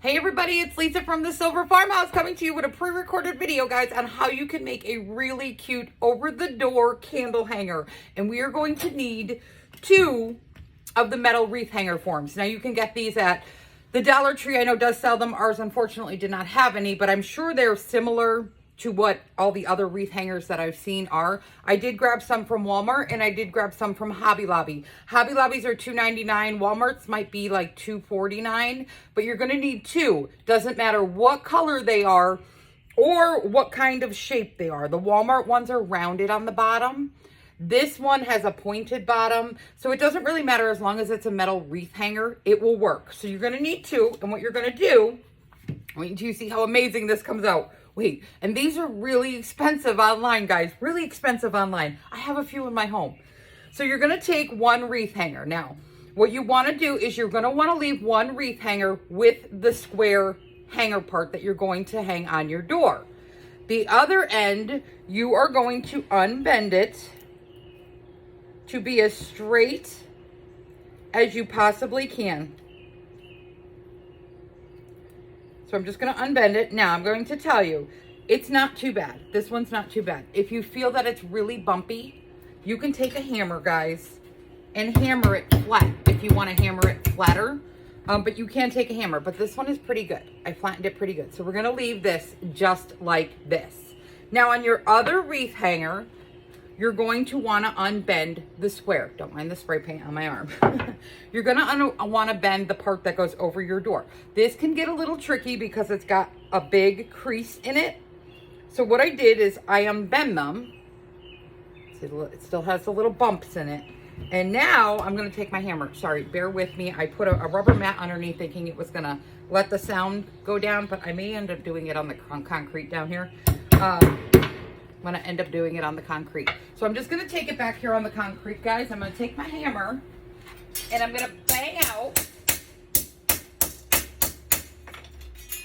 Hey everybody, it's Lisa from the Silver Farmhouse coming to you with a pre-recorded video, guys, on how you can make a really cute over-the-door candle hanger. And we are going to need 2 of the metal wreath hanger forms. Now you can get these at the Dollar Tree. I know does sell them. Ours unfortunately did not have any, but I'm sure they're similar to what all the other wreath hangers that I've seen are. I did grab some from Walmart and I did grab some from Hobby Lobby. Hobby Lobbies are $2.99. Walmart's might be like $2.49, but you're gonna need 2. Doesn't matter what color they are or what kind of shape they are. The Walmart ones are rounded on the bottom. This one has a pointed bottom, so it doesn't really matter as long as it's a metal wreath hanger, it will work. So you're gonna need 2, and what you're gonna do, wait until you see how amazing this comes out. Wait, and these are really expensive online, guys. Really expensive online. I have a few in my home. So you're gonna take 1 wreath hanger. Now, what you wanna do is you're gonna wanna leave 1 wreath hanger with the square hanger part that you're going to hang on your door. The other end, you are going to unbend it to be as straight as you possibly can. So I'm just going to unbend it. Now I'm going to tell you, it's not too bad. This one's not too bad. If you feel that it's really bumpy, you can take a hammer, guys, and hammer it flat if you want to hammer it flatter. But you can take a hammer, but this one is pretty good. I flattened it pretty good. So we're going to leave this just like this. Now on your other wreath hanger, you're going to want to unbend the square. Don't mind the spray paint on my arm. You're going to want to bend the part that goes over your door. This can get a little tricky because it's got a big crease in it. So what I did is I unbend them. See, it still has the little bumps in it. And now I'm going to take my hammer. Sorry, bear with me. I put a rubber mat underneath thinking it was going to let the sound go down, but I may end up doing it on the concrete down here. I'm going to end up doing it on the concrete. So I'm just going to take it back here on the concrete, guys. I'm going to take my hammer and I'm going to bang out.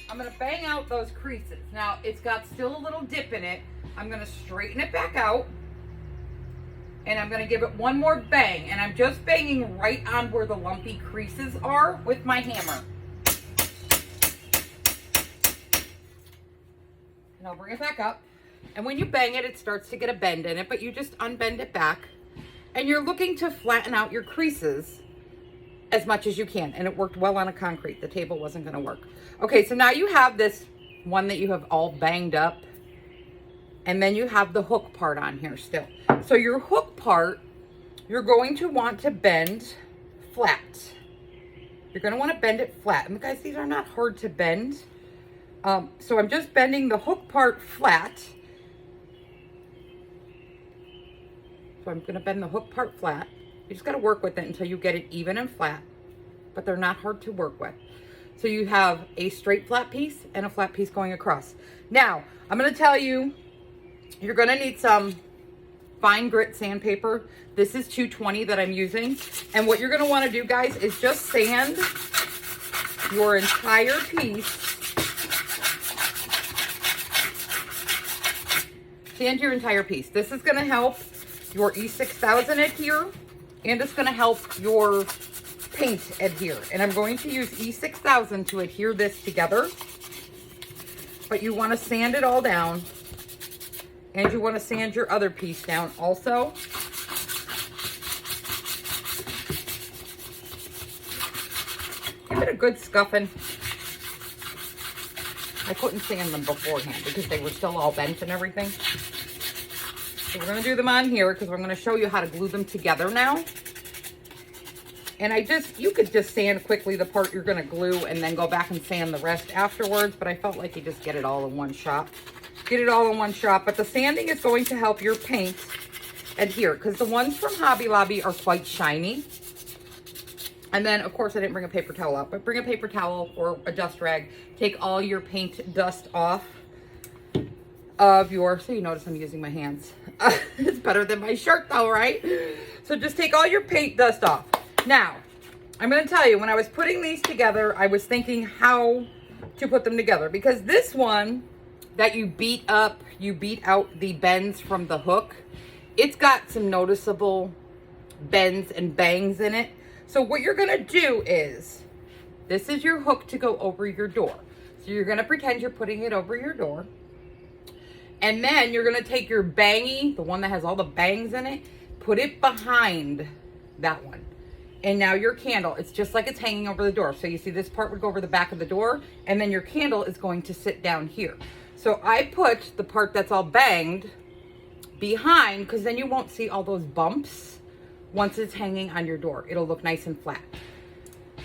I'm going to bang out those creases. Now, it's got still a little dip in it. I'm going to straighten it back out and I'm going to give it one more bang. And I'm just banging right on where the lumpy creases are with my hammer. And I'll bring it back up. And when you bang it, it starts to get a bend in it, but you just unbend it back. And you're looking to flatten out your creases as much as you can. And it worked well on a concrete. The table wasn't going to work. Okay, so now you have this one that you have all banged up. And then you have the hook part on here still. So your hook part, you're going to want to bend flat. You're going to want to bend it flat. And guys, these are not hard to bend. So I'm just bending the hook part flat. So I'm going to bend the hook part flat. You just got to work with it until you get it even and flat, but they're not hard to work with. So you have a straight flat piece and a flat piece going across. Now, I'm going to tell you, you're going to need some fine grit sandpaper. This is 220 that I'm using. And what you're going to want to do, guys, is just sand your entire piece. Sand your entire piece. This is going to help your E6000 adhere, and it's going to help your paint adhere. And I'm going to use E6000 to adhere this together. But you want to sand it all down, and you want to sand your other piece down also. Give it a good scuffing. I couldn't sand them beforehand because they were still all bent and everything. So we're going to do them on here because I'm going to show you how to glue them together now. And you could just sand quickly the part you're going to glue and then go back and sand the rest afterwards. But I felt like you just get it all in one shot. Get it all in one shot. But the sanding is going to help your paint adhere because the ones from Hobby Lobby are quite shiny. And then, of course, I didn't bring a paper towel up, but bring a paper towel or a dust rag. Take all your paint dust off of your, so you notice I'm using my hands. It's better than my shirt though, right? So just take all your paint dust off. Now, I'm going to tell you, when I was putting these together, I was thinking how to put them together. Because this one that you beat out the bends from the hook, it's got some noticeable bends and bangs in it. So what you're going to do is, This is your hook to go over your door. So you're gonna pretend you're putting it over your door. And then you're gonna take your bangy, the one that has all the bangs in it, put it behind that one. And now your candle, it's just like it's hanging over the door. So you see this part would go over the back of the door, and then your candle is going to sit down here. So I put the part that's all banged behind, because then you won't see all those bumps once it's hanging on your door. It'll look nice and flat.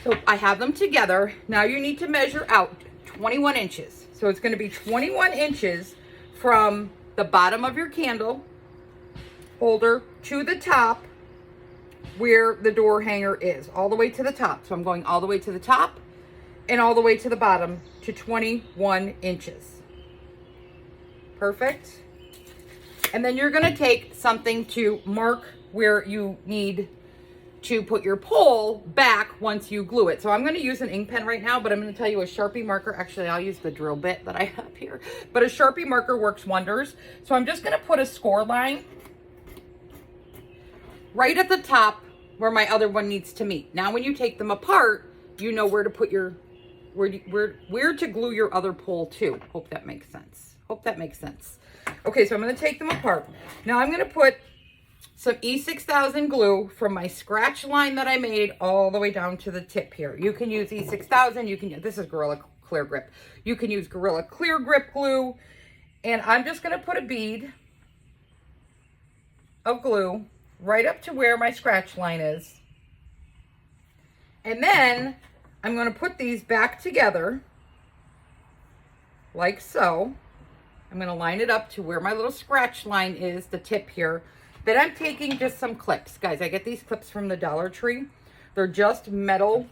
So I have them together. Now you need to measure out 21 inches. So it's going to be 21 inches from the bottom of your candle holder to the top where the door hanger is, all the way to the top. So I'm going all the way to the top and all the way to the bottom to 21 inches. Perfect. And then you're going to take something to mark where you need to put your pole back once you glue it. So I'm going to use an ink pen right now, but I'm going to tell you a Sharpie marker. Actually, I'll use the drill bit that I have here, but a Sharpie marker works wonders. So I'm just going to put a score line right at the top where my other one needs to meet. Now, when you take them apart, you know where to put your, where to glue your other pole to. Hope that makes sense. Hope that makes sense. Okay, so I'm going to take them apart. Now I'm going to put some E6000 glue from my scratch line that I made all the way down to the tip here. You can use E6000. You can, this is Gorilla Clear Grip. You can use Gorilla Clear Grip glue. And I'm just going to put a bead of glue right up to where my scratch line is. And then I'm going to put these back together like so. I'm going to line it up to where my little scratch line is, the tip here. Then I'm taking just some clips. Guys, I get these clips from the Dollar Tree. They're just metal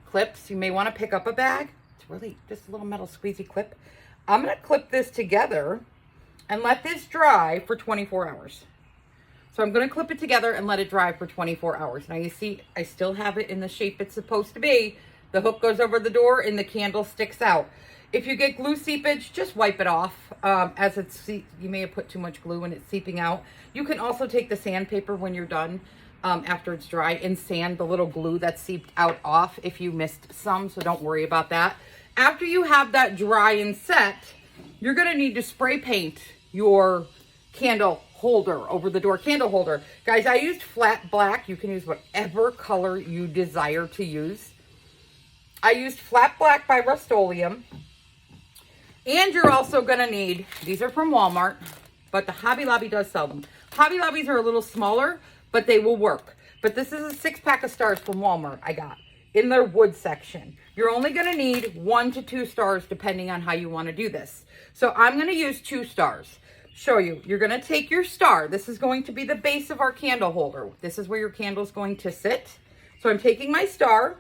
clips. You may want to pick up a bag. It's really just a little metal squeezy clip. I'm going to clip this together and let this dry for 24 hours. So I'm going to clip it together and let it dry for 24 hours. Now you see, I still have it in the shape it's supposed to be. The hook goes over the door and the candle sticks out. If you get glue seepage, just wipe it off. As it's, you may have put too much glue and it's seeping out. You can also take the sandpaper when you're done, after it's dry, and sand the little glue that's seeped out off if you missed some, so don't worry about that. After you have that dry and set, you're going to need to spray paint your candle holder, over the door candle holder. Guys, I used flat black. You can use whatever color you desire to use. I used flat black by Rust-Oleum. And you're also going to need, these are from Walmart, but the Hobby Lobby does sell them. Hobby Lobbies are a little smaller, but they will work. But this is a 6-pack of stars from Walmart I got in their wood section. You're only going to need 1 to 2 stars depending on how you want to do this. So I'm going to use 2 stars. Show you. You're going to take your star. This is going to be the base of our candle holder. This is where your candle is going to sit. So I'm taking my star.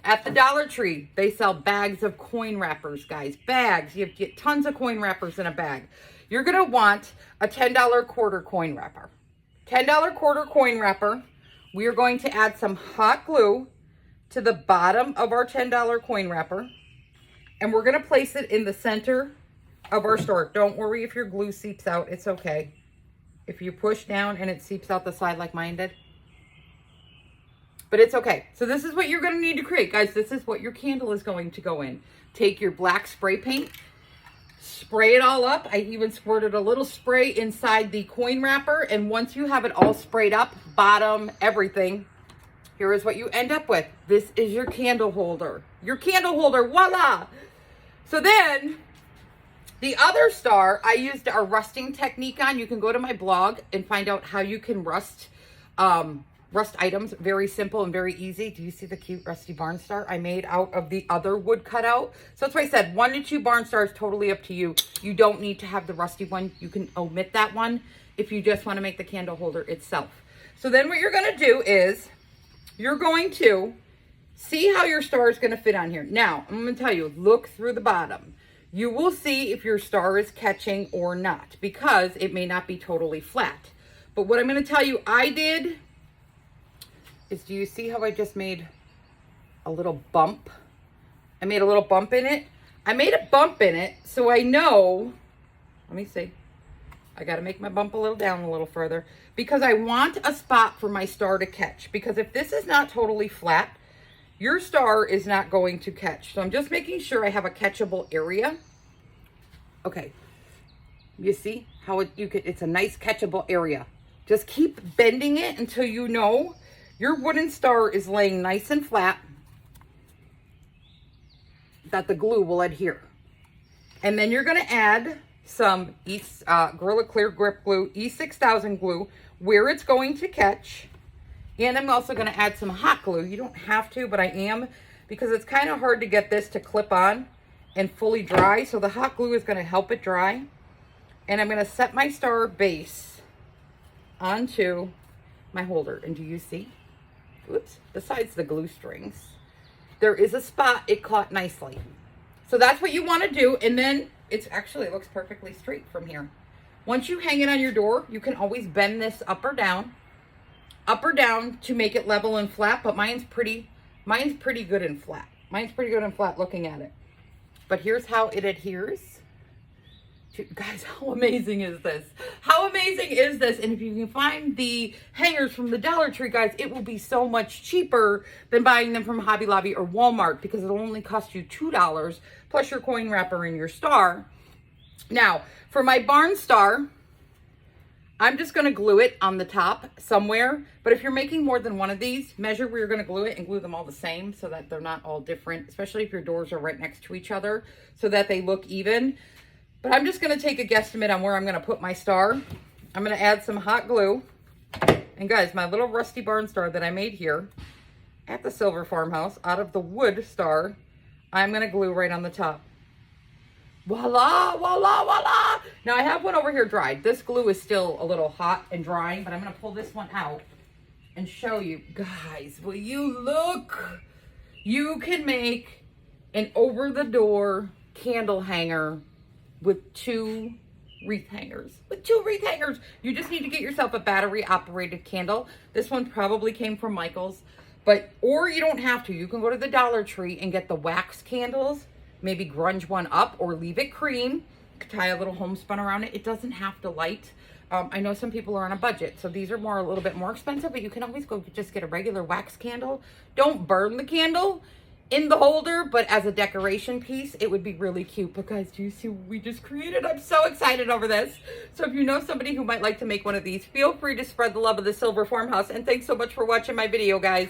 At the Dollar Tree, they sell bags of coin wrappers, guys. Bags. You get tons of coin wrappers in a bag. You're going to want a $10 quarter coin wrapper. $10 quarter coin wrapper. We are going to add some hot glue to the bottom of our $10 coin wrapper. And we're going to place it in the center of our store. Don't worry if your glue seeps out. It's okay. If you push down and it seeps out the side like mine did. But it's okay. So this is what you're going to need to create. Guys, this is what your candle is going to go in. Take your black spray paint. Spray it all up. I even squirted a little spray inside the coin wrapper. And once you have it all sprayed up, bottom, everything, here is what you end up with. This is your candle holder. Your candle holder. Voila! So then, the other star, I used a rusting technique on. You can go to my blog and find out how you can rust items. Very simple and very easy. Do you see the cute rusty barn star I made out of the other wood cutout? So that's why I said 1 to 2 barn stars, totally up to you. You don't need to have the rusty one. You can omit that one if you just want to make the candle holder itself. So then what you're going to do is you're going to see how your star is going to fit on here. Now, I'm going to tell you, look through the bottom. You will see if your star is catching or not, because it may not be totally flat. But what I'm going to tell you I did is, do you see how I just made a little bump? I made a little bump in it. I made a bump in it so I know, let me see. I got to make my bump a little down a little further because I want a spot for my star to catch. Because if this is not totally flat, your star is not going to catch. So I'm just making sure I have a catchable area. Okay, you see how it's a nice catchable area. Just keep bending it until you know your wooden star is laying nice and flat, that the glue will adhere. And then you're gonna add some Gorilla Clear Grip Glue, E6000 glue, where it's going to catch. And I'm also gonna add some hot glue. You don't have to, but I am, because it's kind of hard to get this to clip on and fully dry. So the hot glue is gonna help it dry. And I'm gonna set my star base onto my holder. And do you see? Oops, besides the glue strings, there is a spot it caught nicely. So that's what you want to do. And then it looks perfectly straight from here. Once you hang it on your door, you can always bend this up or down to make it level and flat. But mine's pretty good and flat. Mine's pretty good and flat looking at it. But here's how it adheres. Guys, how amazing is this? How amazing is this? And if you can find the hangers from the Dollar Tree, guys, it will be so much cheaper than buying them from Hobby Lobby or Walmart, because it'll only cost you $2 plus your coin wrapper and your star. Now, for my barn star, I'm just going to glue it on the top somewhere. But if you're making more than one of these, measure where you're going to glue it and glue them all the same so that they're not all different, especially if your doors are right next to each other, so that they look even. But I'm just going to take a guesstimate on where I'm going to put my star. I'm going to add some hot glue. And guys, my little rusty barn star that I made here at the Silver Farmhouse out of the wood star, I'm going to glue right on the top. Voila, voila, voila. Now I have one over here dried. This glue is still a little hot and drying, but I'm going to pull this one out and show you. Guys, will you look? You can make an over-the-door candle hanger with 2 wreath hangers. You just need to get yourself a battery operated candle. This one probably came from Michael's, or you don't have to. You can go to the Dollar Tree and get the wax candles, maybe grunge one up or leave it cream, tie a little homespun around it. It doesn't have to light. I know some people are on a budget, so these are a little bit more expensive, but you can always go just get a regular wax candle. Don't burn the candle in the holder, but as a decoration piece, it would be really cute. But guys, do you see what we just created? I'm so excited over this. So if you know somebody who might like to make one of these, feel free to spread the love of the Silver Farmhouse. And thanks so much for watching my video, guys.